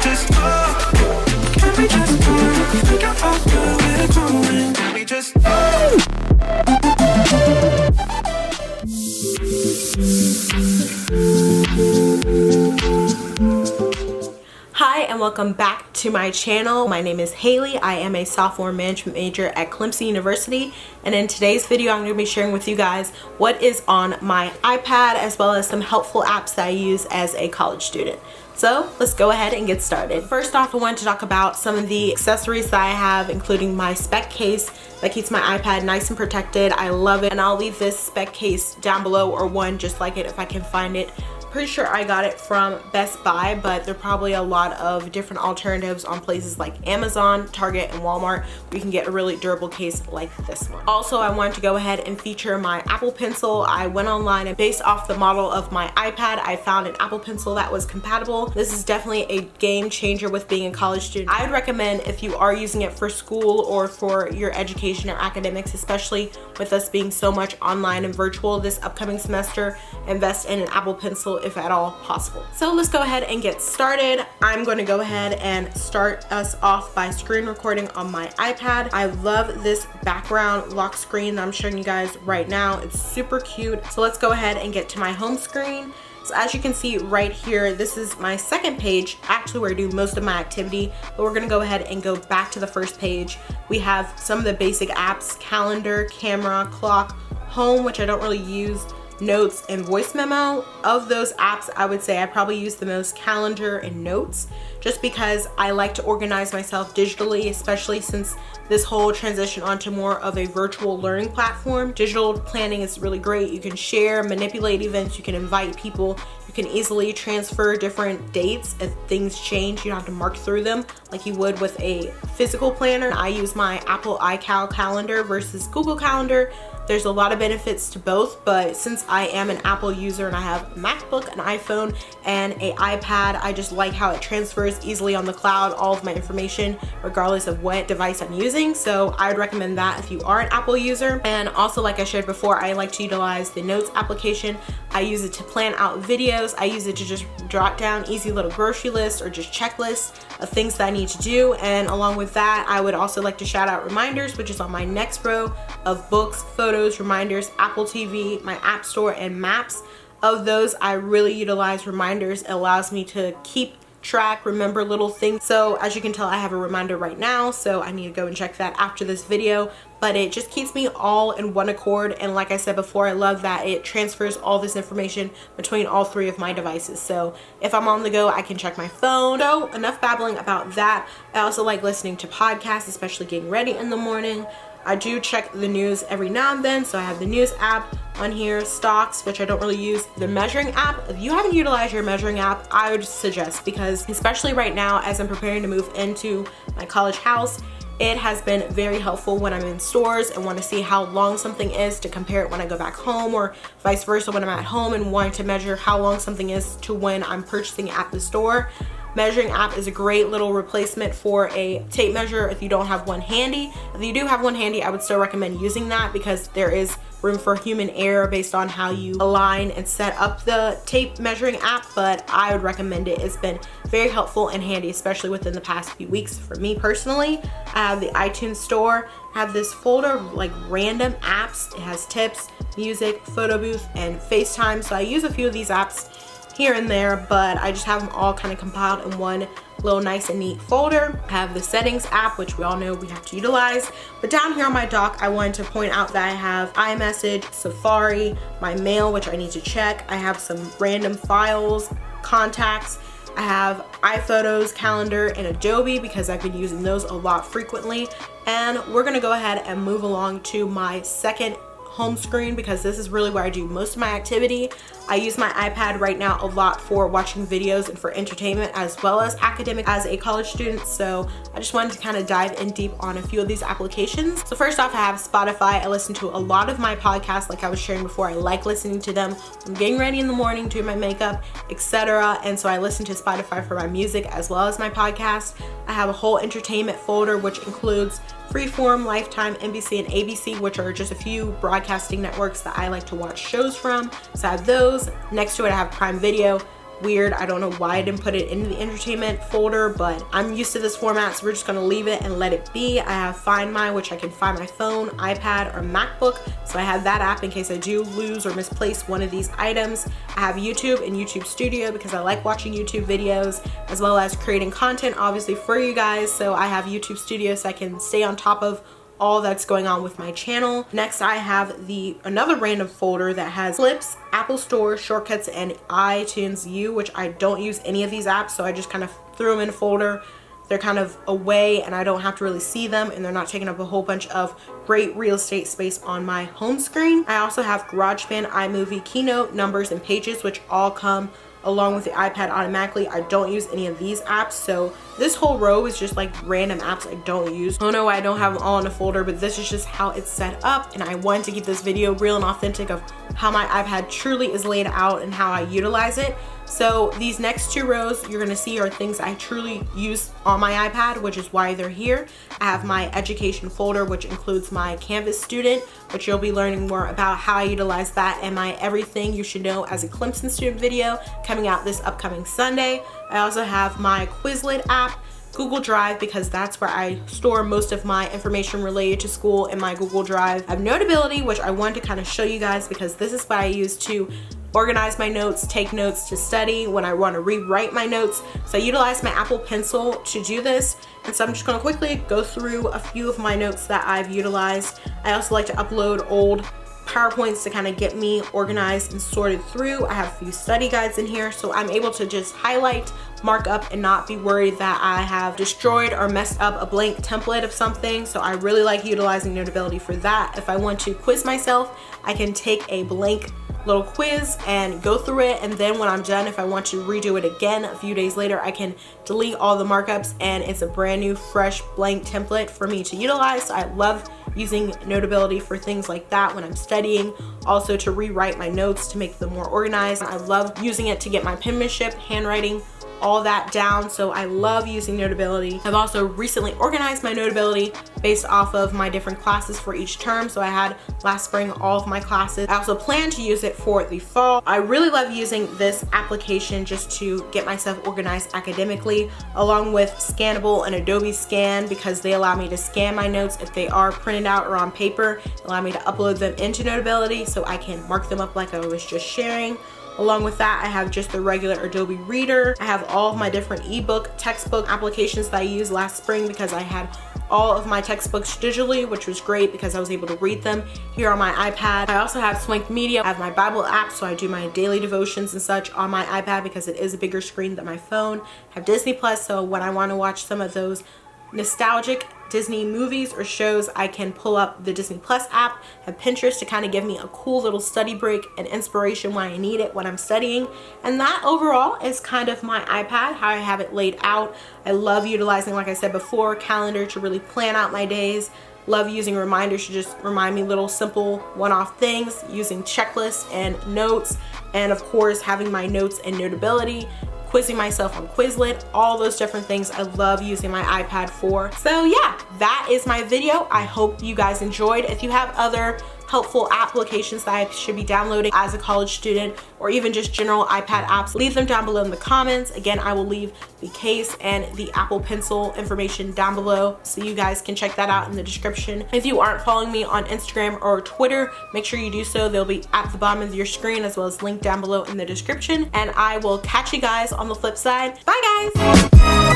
just go? Can we just go? Figure out where we're going. Can we just Hi and welcome back to my channel. My name is Haley. I am a sophomore management major at Clemson University, and in today's video I'm going to be sharing with you guys what is on my iPad as well as some helpful apps that I use as a college student. So let's go ahead and get started. First off, I wanted to talk about some of the accessories that I have, including my spec case that keeps my iPad nice and protected. I love it, and I'll leave this spec case down below, or one just like it if I can find it. Pretty sure I got it from Best Buy, but there are probably a lot of different alternatives on places like Amazon, Target, and Walmart where you can get a really durable case like this one. Also, I wanted to go ahead and feature my Apple Pencil. I went online and based off the model of my iPad, I found an Apple Pencil that was compatible. This is definitely a game changer with being a college student. I would recommend, if you are using it for school or for your education or academics, especially with us being so much online and virtual this upcoming semester, invest in an Apple Pencil if at all possible. So let's go ahead and get started. I'm going to go ahead and start us off by screen recording on my iPad. I love this background lock screen that I'm showing you guys right now. It's super cute. So let's go ahead and get to my home screen. So as you can see right here, this is my second page, actually where I do most of my activity, but we're gonna go ahead and go back to the first page. We have some of the basic apps: calendar, camera, clock, home, which I don't really use, notes, and voice memo. Of those apps, I would say I probably use the most calendar and notes, just because I like to organize myself digitally, especially since this whole transition onto more of a virtual learning platform. Digital planning is really great. You can share, manipulate events, you can invite people, you can easily transfer different dates if things change. You don't have to mark through them like you would with a physical planner. I use my Apple iCal calendar versus Google Calendar. There's a lot of benefits to both, but since I am an Apple user and I have a MacBook, an iPhone, and an iPad, I just like how it transfers easily on the cloud all of my information regardless of what device I'm using. So I would recommend that if you are an Apple user. And also, like I shared before, I like to utilize the Notes application. I use it to plan out videos. I use it to just jot down easy little grocery lists or just checklists of things that I need to do. And along with that, I would also like to shout out Reminders, which is on my next row of books, photos, reminders, Apple TV, my App Store, and Maps. Of those, I really utilize Reminders. It allows me to keep track, remember little things. So as you can tell, I have a reminder right now, so I need to go and check that after this video. But it just keeps me all in one accord, and like I said before, I love that it transfers all this information between all three of my devices. So if I'm on the go, I can check my phone. So enough babbling about that. I also like listening to podcasts, especially getting ready in the morning. I do check the news every now and then, so I have the news app on here, stocks, which I don't really use, the measuring app. If you haven't utilized your measuring app, I would suggest, because especially right now as I'm preparing to move into my college house, it has been very helpful when I'm in stores and want to see how long something is to compare it when I go back home, or vice versa when I'm at home and wanting to measure how long something is to when I'm purchasing at the store. Measuring app is a great little replacement for a tape measure if you don't have one handy. If you do have one handy, I would still recommend using that, because there is room for human error based on how you align and set up the tape measuring app, but I would recommend it. It's been very helpful and handy, especially within the past few weeks for me personally. I have the iTunes store. I have this folder of like random apps. It has tips, music, photo booth, and FaceTime. So I use a few of these apps here and there, but I just have them all kind of compiled in one little nice and neat folder. I have the settings app, which we all know we have to utilize. But down here on my dock, I wanted to point out that I have iMessage, Safari, my mail, which I need to check. I have some random files, contacts. I have iPhotos, calendar, and Adobe, because I've been using those a lot frequently. And we're gonna go ahead and move along to my second home screen, because this is really where I do most of my activity. I use my iPad right now a lot for watching videos and for entertainment, as well as academic as a college student. So I just wanted to kind of dive in deep on a few of these applications. So first off, I have Spotify. I listen to a lot of my podcasts, like I was sharing before. I like listening to them. I'm getting ready in the morning, doing my makeup, etc. And so I listen to Spotify for my music as well as my podcast. I have a whole entertainment folder, which includes Freeform, Lifetime, NBC, and ABC, which are just a few broadcasting networks that I like to watch shows from. So I have those. Next to it, I have Prime Video, weird. I don't know why I didn't put it in the entertainment folder, but I'm used to this format, so we're just gonna leave it and let it be. I have Find My, which I can find my phone, iPad, or MacBook, so I have that app in case I do lose or misplace one of these items. I have YouTube and YouTube Studio because I like watching YouTube videos as well as creating content obviously for you guys, so I have YouTube Studio so I can stay on top of all that's going on with my channel. Next, I have another random folder that has clips, Apple Store, shortcuts, and iTunes U, which I don't use any of these apps, so I just kind of threw them in a folder. They're kind of away and I don't have to really see them, and they're not taking up a whole bunch of great real estate space on my home screen. I also have GarageBand, iMovie, Keynote, Numbers, and Pages, which all come along with the iPad automatically. I don't use any of these apps, so this whole row is just like random apps I don't use. I don't know why I don't have them all in a folder, but this is just how it's set up, and I wanted to keep this video real and authentic of how my iPad truly is laid out and how I utilize it. So these next two rows you're gonna see are things I truly use on my iPad, which is why they're here. I have my education folder, which includes my Canvas student, which you'll be learning more about how I utilize that, and my everything you should know as a Clemson student video coming out this upcoming Sunday. I also have my Quizlet app, Google Drive, because that's where I store most of my information related to school in my Google Drive. I have Notability, which I wanted to kind of show you guys because this is what I use to organize my notes, take notes to study when I want to rewrite my notes. So I utilize my Apple Pencil to do this, and so I'm just going to quickly go through a few of my notes that I've utilized. I also like to upload old PowerPoints to kind of get me organized and sorted through. I have a few study guides in here, so I'm able to just highlight, mark up, and not be worried that I have destroyed or messed up a blank template of something. So I really like utilizing Notability for that. If I want to quiz myself, I can take a blank little quiz and go through it, and then when I'm done, if I want to redo it again a few days later, I can delete all the markups and it's a brand new fresh blank template for me to utilize. So I love using Notability for things like that when I'm studying, also to rewrite my notes to make them more organized. I love using it to get my penmanship, handwriting, all that down, so I love using Notability. I've also recently organized my Notability based off of my different classes for each term, so I had last spring all of my classes. I also plan to use it for the fall. I really love using this application just to get myself organized academically, along with Scannable and Adobe Scan, because they allow me to scan my notes if they are printed out or on paper, allow me to upload them into Notability so I can mark them up like I was just sharing. Along with that, I have just the regular Adobe Reader. I have all of my different ebook, textbook applications that I used last spring because I had all of my textbooks digitally, which was great because I was able to read them here on my iPad. I also have Swank Media. I have my Bible app, so I do my daily devotions and such on my iPad because it is a bigger screen than my phone. I have Disney Plus, so when I want to watch some of those nostalgic Disney movies or shows, I can pull up the Disney Plus app. I have Pinterest to kind of give me a cool little study break and inspiration when I need it when I'm studying. And that overall is kind of my iPad, how I have it laid out. I love utilizing, like I said before, calendar to really plan out my days. Love using reminders to just remind me little simple one-off things, using checklists and notes, and of course having my notes and Notability, quizzing myself on Quizlet, all those different things I love using my iPad for. So yeah, that is my video. I hope you guys enjoyed. If you have other helpful applications that I should be downloading as a college student, or even just general iPad apps, leave them down below in the comments. Again, I will leave the case and the Apple Pencil information down below so you guys can check that out in the description. If you aren't following me on Instagram or Twitter, make sure you do so. They'll be at the bottom of your screen as well as linked down below in the description. And I will catch you guys on the flip side. Bye guys!